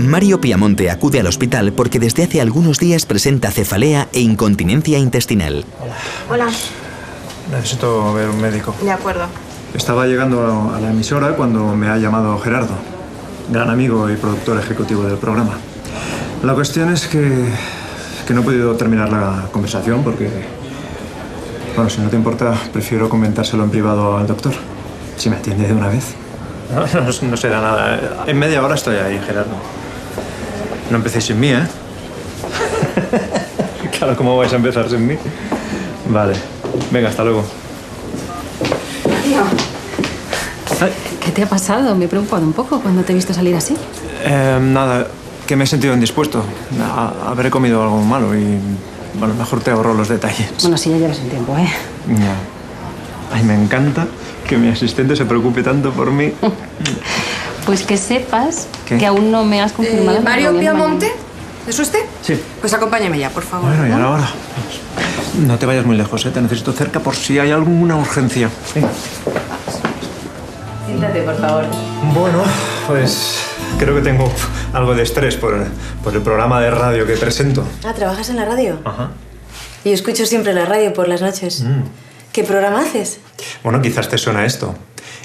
Mario Piamonte acude al hospital porque desde hace algunos días presenta cefalea e incontinencia intestinal. Hola. Necesito ver un médico. De acuerdo. Estaba llegando a la emisora cuando me ha llamado Gerardo, gran amigo y productor ejecutivo del programa. La cuestión es que no he podido terminar la conversación porque, bueno, si no te importa, prefiero comentárselo en privado al doctor, si me atiende de una vez. No será nada. En media hora estoy ahí, Gerardo. No empecéis sin mí, ¿eh? Claro, ¿cómo vais a empezar sin mí? Vale. Venga, hasta luego. Tío. ¿Qué te ha pasado? Me he preocupado un poco cuando te he visto salir así. Nada, que me he sentido indispuesto. Habré comido algo malo y, bueno, mejor te ahorro los detalles. Bueno, sí, ya llevas un tiempo, ¿eh? Ya. Ay, me encanta que mi asistente se preocupe tanto por mí. Pues que sepas ¿Qué? que aún no me has confirmado. ¿Mario Piamonte? ¿Es usted? Sí. Pues acompáñame ya, por favor. Bueno, y ahora. No te vayas muy lejos, ¿eh? Te necesito cerca por si hay alguna urgencia. Venga. Siéntate, por favor. Bueno, pues creo que tengo algo de estrés por el programa de radio que presento. Ah, ¿trabajas en la radio? Ajá. Yo escucho siempre la radio por las noches. ¿Qué programa haces? Bueno, quizás te suena esto.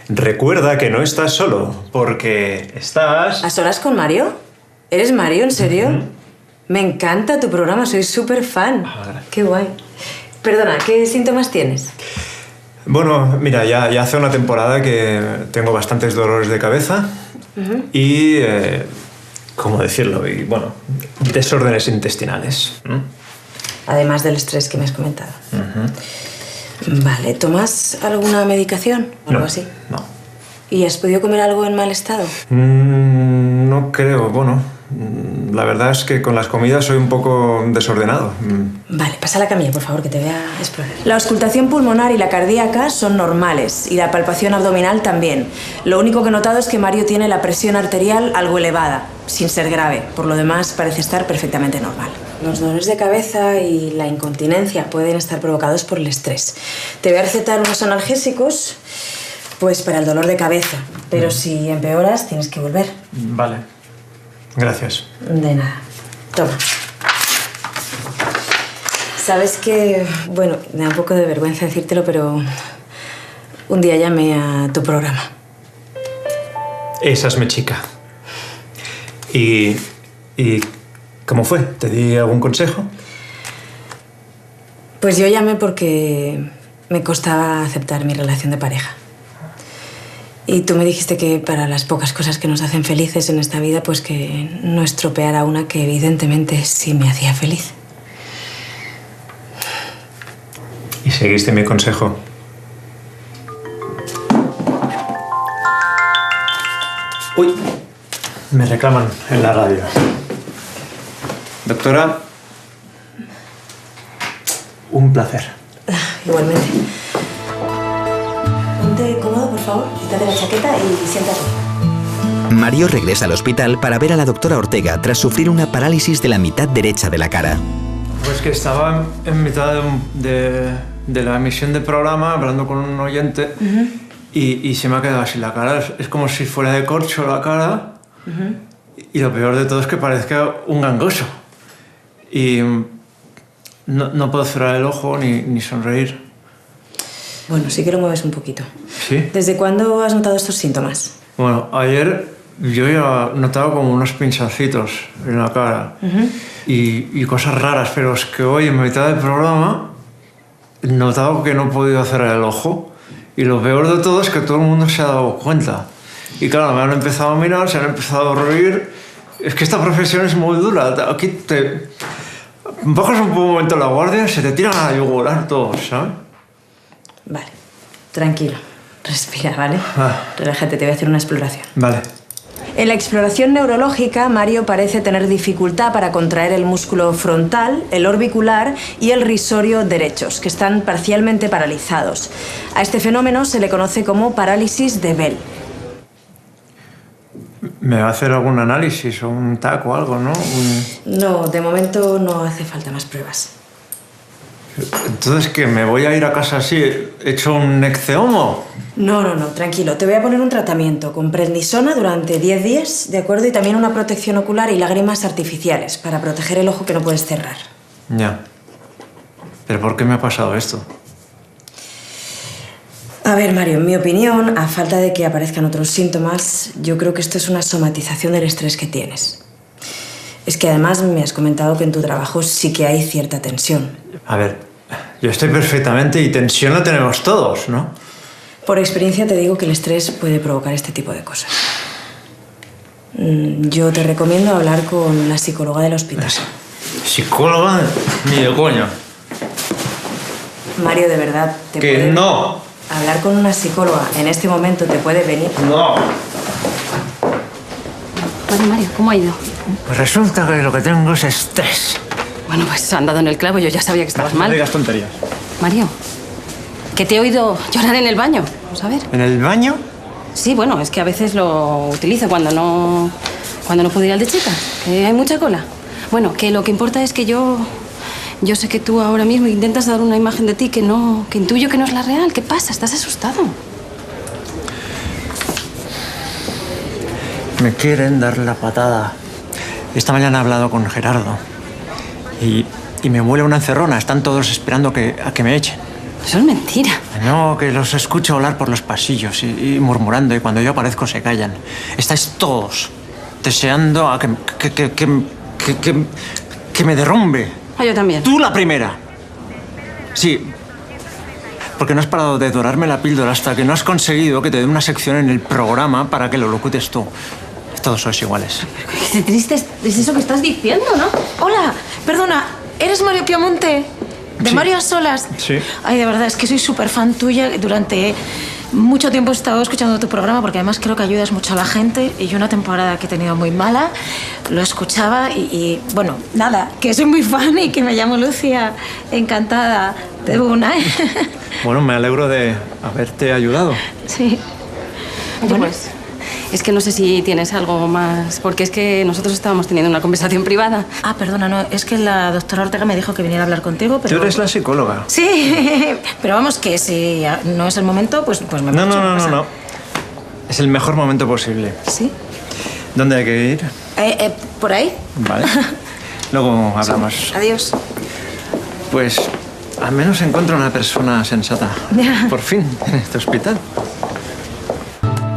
Recuerda que no estás solo, porque estás... ¿A solas con Mario? ¿Eres Mario, en serio? Me encanta tu programa, soy súper fan. Qué guay. Perdona, ¿qué síntomas tienes? Bueno, mira, ya hace una temporada que tengo bastantes dolores de cabeza y, ¿cómo decirlo? Y, bueno, desórdenes intestinales. Además del estrés que me has comentado. Vale, ¿tomas alguna medicación o algo así? No. ¿Y has podido comer algo en mal estado? No creo, bueno. La verdad es que con las comidas soy un poco desordenado. Vale, pasa a la camilla, por favor, que te voy a explorar. La auscultación pulmonar y la cardíaca son normales y la palpación abdominal también. Lo único que he notado es que Mario tiene la presión arterial algo elevada, sin ser grave. Por lo demás, parece estar perfectamente normal. Los dolores de cabeza y la incontinencia pueden estar provocados por el estrés. Te voy a recetar unos analgésicos, pues para el dolor de cabeza. Pero si empeoras, tienes que volver. Vale. Gracias. De nada. Toma. Sabes que, bueno, me da un poco de vergüenza decírtelo, pero un día llamé a tu programa. Esa es mi chica. ¿Y cómo fue? ¿Te di algún consejo? Pues yo llamé porque me costaba aceptar mi relación de pareja. Y tú me dijiste que para las pocas cosas que nos hacen felices en esta vida, pues que no estropeara una que evidentemente sí me hacía feliz. ¿Y seguiste mi consejo? Uy, me reclaman en la radio. Doctora, un placer. Igualmente. Ponte cómodo, por favor. Quítate la chaqueta y siéntate. Mario regresa al hospital para ver a la doctora Ortega tras sufrir una parálisis de la mitad derecha de la cara. Pues que estaba en mitad de la emisión del programa hablando con un oyente y se me ha quedado así la cara. Es como si fuera de corcho la cara y lo peor de todo es que parezca un gangoso. Y no puedo cerrar el ojo ni sonreír. Bueno, sí que lo mueves un poquito. ¿Sí? ¿Desde cuándo has notado estos síntomas? Bueno, ayer yo ya notaba como unos pinchacitos en la cara y cosas raras, pero es que hoy en mitad del programa he notado que no he podido cerrar el ojo y lo peor de todo es que todo el mundo se ha dado cuenta. Y claro, me han empezado a mirar, se han empezado a reír. Es que esta profesión es muy dura. Aquí te bajas un momento la guardia y se te tiran a la yugular todos, ¿sabes? Vale, tranquilo. Respira, ¿vale? Relájate, te voy a hacer una exploración. Vale. En la exploración neurológica, Mario parece tener dificultad para contraer el músculo frontal, el orbicular y el risorio derechos, que están parcialmente paralizados. A este fenómeno se le conoce como parálisis de Bell. ¿Me va a hacer algún análisis o un TAC o algo, no? No, de momento no hace falta más pruebas. Entonces, ¿qué? ¿Me voy a ir a casa así, hecho un ecceomo? No, tranquilo. Te voy a poner un tratamiento con prednisona durante 10 días, ¿de acuerdo? Y también una protección ocular y lágrimas artificiales para proteger el ojo que no puedes cerrar. Ya. ¿Pero por qué me ha pasado esto? A ver, Mario, en mi opinión, a falta de que aparezcan otros síntomas, yo creo que esto es una somatización del estrés que tienes. Es que además me has comentado que en tu trabajo sí que hay cierta tensión. A ver, yo estoy perfectamente y tensión la tenemos todos, ¿no? Por experiencia te digo que el estrés puede provocar este tipo de cosas. Yo te recomiendo hablar con la psicóloga del hospital. ¿Psicóloga? Ni de coña. Mario, de verdad, te ¡Que puede... no! Hablar con una psicóloga en este momento te puede venir. ¡No! Bueno, Mario, ¿cómo ha ido? Pues resulta que lo que tengo es estrés. Bueno, pues han dado en el clavo. Yo ya sabía que estabas mal. No digas tonterías. Mario, que te he oído llorar en el baño. Vamos a ver. ¿En el baño? Sí, bueno, es que a veces lo utilizo cuando no puedo ir al de chicas. Que hay mucha cola. Bueno, que lo que importa es que yo sé que tú ahora mismo intentas dar una imagen de ti que intuyo que no es la real. ¿Qué pasa? ¿Estás asustado? Me quieren dar la patada. Esta mañana he hablado con Gerardo y me huele una encerrona. Están todos esperando a que me echen. Eso es mentira. No, que los escucho hablar por los pasillos y murmurando, y cuando yo aparezco se callan. Estáis todos deseando a que me derrumbe. Ah, yo también. Tú la primera. Sí, porque no has parado de dorarme la píldora hasta que no has conseguido que te dé una sección en el programa para que lo locutes tú. Todos sois iguales. Qué triste es eso que estás diciendo, ¿no? Hola, perdona, ¿eres Mario Piamonte? ¿De Sí. Mario a Solas? Sí. Ay, de verdad, es que soy súper fan tuya. Durante mucho tiempo he estado escuchando tu programa porque además creo que ayudas mucho a la gente. Y yo una temporada que he tenido muy mala, lo escuchaba y bueno, nada, que soy muy fan y que me llamo Lucía. Encantada de una, ¿eh? Bueno, me alegro de haberte ayudado. Sí. Oye, Bueno. pues, es que no sé si tienes algo más, porque es que nosotros estábamos teniendo una conversación privada. Ah, perdona, no, es que la doctora Ortega me dijo que viniera a hablar contigo, pero... Tú eres la psicóloga. Sí, pero vamos, que si no es el momento, pues me No, marcho, no, pasa. no, no. Es el mejor momento posible. ¿Sí? ¿Dónde hay que ir? ¿Por ahí? Vale. Luego hablamos. Adiós. Pues al menos encuentro una persona sensata. Ya. Por fin, en este hospital.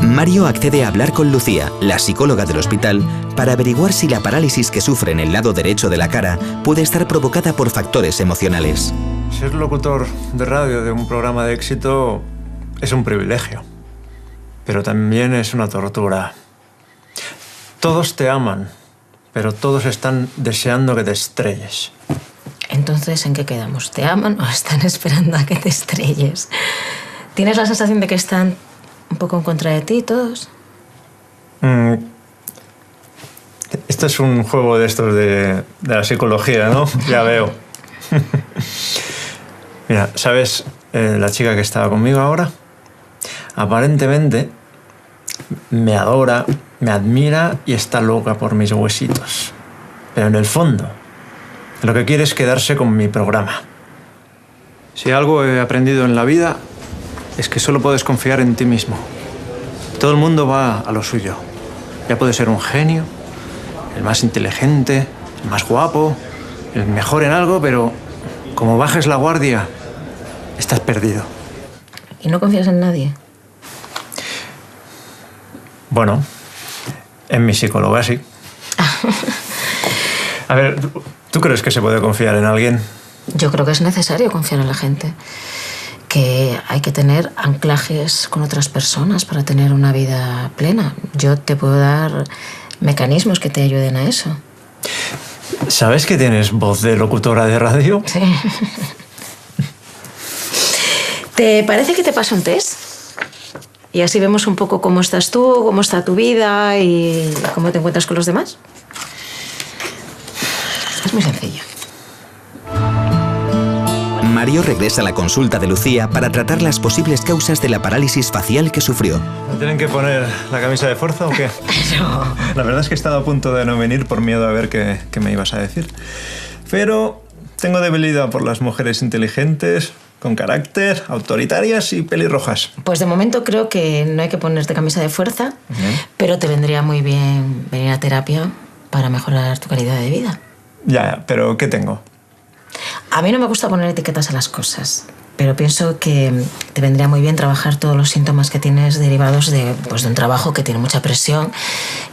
Mario accede a hablar con Lucía, la psicóloga del hospital, para averiguar si la parálisis que sufre en el lado derecho de la cara puede estar provocada por factores emocionales. Ser locutor de radio de un programa de éxito es un privilegio, pero también es una tortura. Todos te aman, pero todos están deseando que te estrelles. Entonces, ¿en qué quedamos? ¿Te aman o están esperando a que te estrelles? ¿Tienes la sensación de que están un poco en contra de ti todos? Esto es un juego de estos de la psicología, ¿no? Ya veo. Mira, ¿sabes la chica que estaba conmigo ahora? Aparentemente me adora, me admira y está loca por mis huesitos. Pero en el fondo, lo que quiere es quedarse con mi programa. Si algo he aprendido en la vida es que solo puedes confiar en ti mismo. Todo el mundo va a lo suyo. Ya puede ser un genio, el más inteligente, el más guapo, el mejor en algo, pero como bajes la guardia, estás perdido. ¿Y no confías en nadie? Bueno, en mi psicóloga sí. A ver, ¿tú crees que se puede confiar en alguien? Yo creo que es necesario confiar en la gente. Que hay que tener anclajes con otras personas para tener una vida plena. Yo te puedo dar mecanismos que te ayuden a eso. ¿Sabes que tienes voz de locutora de radio? Sí. ¿Te parece que te paso un test? Y así vemos un poco cómo estás tú, cómo está tu vida y cómo te encuentras con los demás. Es muy sencillo. Mario regresa a la consulta de Lucía para tratar las posibles causas de la parálisis facial que sufrió. ¿Me tienen que poner la camisa de fuerza o qué? No. La verdad es que he estado a punto de no venir por miedo a ver qué me ibas a decir. Pero Tengo debilidad por las mujeres inteligentes, con carácter, autoritarias y pelirrojas. Pues de momento creo que no hay que ponerte camisa de fuerza, pero te vendría muy bien venir a terapia para mejorar tu calidad de vida. Ya, pero ¿qué tengo? A mí no me gusta poner etiquetas a las cosas, pero pienso que te vendría muy bien trabajar todos los síntomas que tienes derivados de un trabajo que tiene mucha presión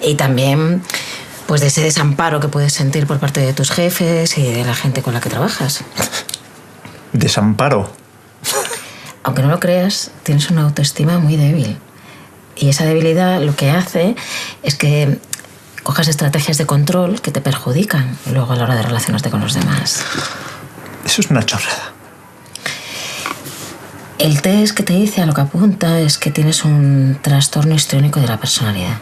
y también pues de ese desamparo que puedes sentir por parte de tus jefes y de la gente con la que trabajas. ¿Desamparo? Aunque no lo creas, tienes una autoestima muy débil. Y esa debilidad lo que hace es que cojas estrategias de control que te perjudican luego a la hora de relacionarte con los demás. Eso es una chorrada. El test que te dice a lo que apunta es que tienes un trastorno histriónico de la personalidad.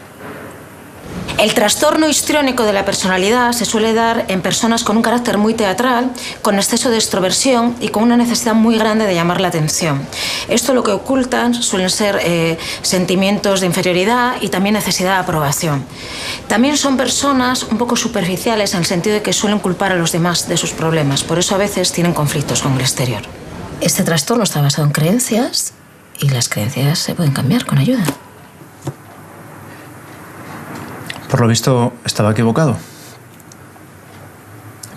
El trastorno histriónico de la personalidad se suele dar en personas con un carácter muy teatral, con exceso de extroversión y con una necesidad muy grande de llamar la atención. Esto lo que ocultan suelen ser sentimientos de inferioridad y también necesidad de aprobación. También son personas un poco superficiales en el sentido de que suelen culpar a los demás de sus problemas. Por eso a veces tienen conflictos con el exterior. Este trastorno está basado en creencias y las creencias se pueden cambiar con ayuda. Por lo visto, estaba equivocado.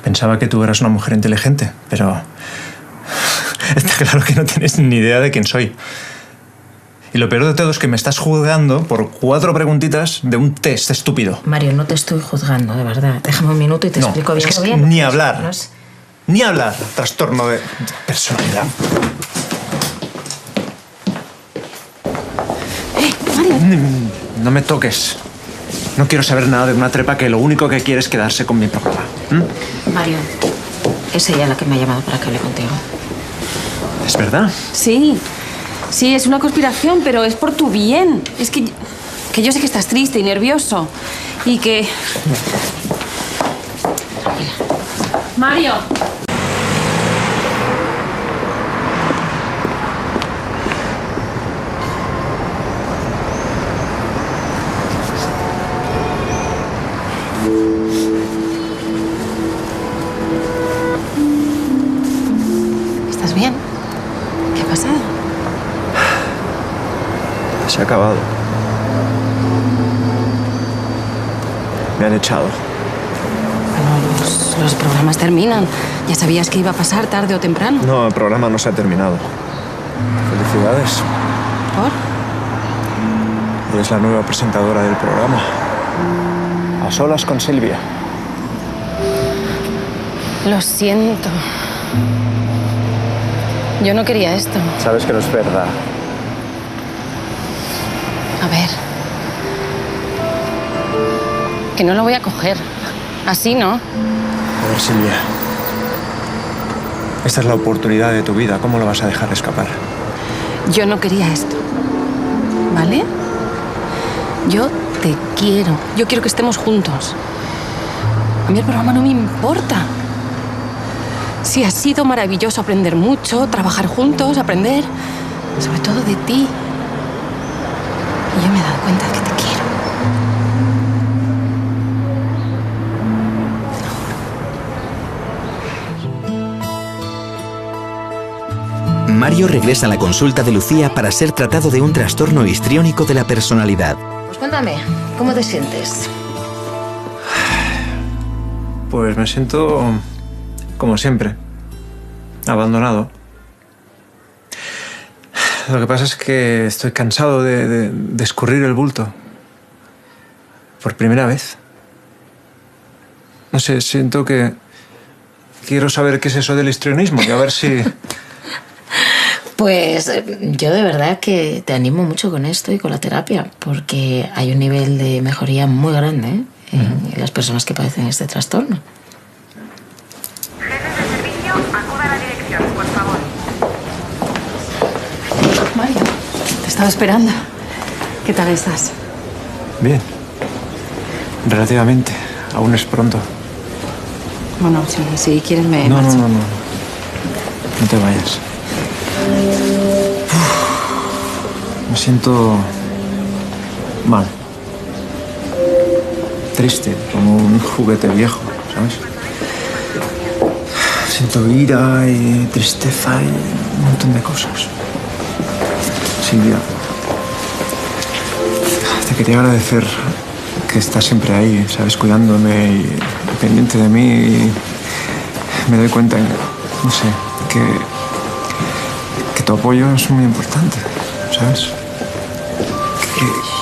Pensaba que tú eras una mujer inteligente, pero está claro que no tienes ni idea de quién soy. Y lo peor de todo es que me estás juzgando por 4 preguntitas de un test estúpido. Mario, no te estoy juzgando, de verdad. Déjame un minuto y te explico bien. Es que bien. ni hablar. No es... Ni hablar. Trastorno de personalidad. Mario. No me toques. No quiero saber nada de una trepa que lo único que quiere es quedarse con mi programa. Mario, es ella la que me ha llamado para que hable contigo. ¿Es verdad? Sí, es una conspiración, pero es por tu bien. Es que yo sé que estás triste y nervioso y que... Tranquila. Mario. ¿Estás bien? ¿Qué ha pasado? Se ha acabado. Me han echado. Bueno, los programas terminan. Ya sabías que iba a pasar tarde o temprano. No, el programa no se ha terminado. Felicidades. ¿Por? Eres la nueva presentadora del programa. A solas con Silvia. Lo siento. Yo no quería esto. Sabes que no es verdad. A ver. Que no lo voy a coger. Así, ¿no? A ver, Silvia. Esta es la oportunidad de tu vida. ¿Cómo lo vas a dejar escapar? Yo no quería esto. ¿Vale? Yo te quiero. Yo quiero que estemos juntos. A mí el programa no me importa. Sí, ha sido maravilloso aprender mucho, trabajar juntos, aprender, sobre todo de ti. Y yo me he dado cuenta de que te quiero. Mario regresa a la consulta de Lucía para ser tratado de un trastorno histriónico de la personalidad. Pues cuéntame, ¿cómo te sientes? Pues me siento como siempre, abandonado. Lo que pasa es que estoy cansado de escurrir el bulto. Por primera vez. No sé, siento que quiero saber qué es eso del histrionismo y a ver si... Pues yo de verdad que te animo mucho con esto y con la terapia, porque hay un nivel de mejoría muy grande en las personas que padecen este trastorno. Jefes de servicio, acuda a la dirección, por favor. Mario, te estaba esperando. ¿Qué tal estás? Bien. Relativamente. Aún es pronto. Bueno, si quieres me No, marcho. no te vayas. Me siento mal. Triste, como un juguete viejo, ¿sabes? Siento ira y tristeza y un montón de cosas. Silvia, te quería agradecer que estás siempre ahí, ¿sabes? Cuidándome y pendiente de mí. Y me doy cuenta, no sé, que tu apoyo es muy importante, ¿sabes? Que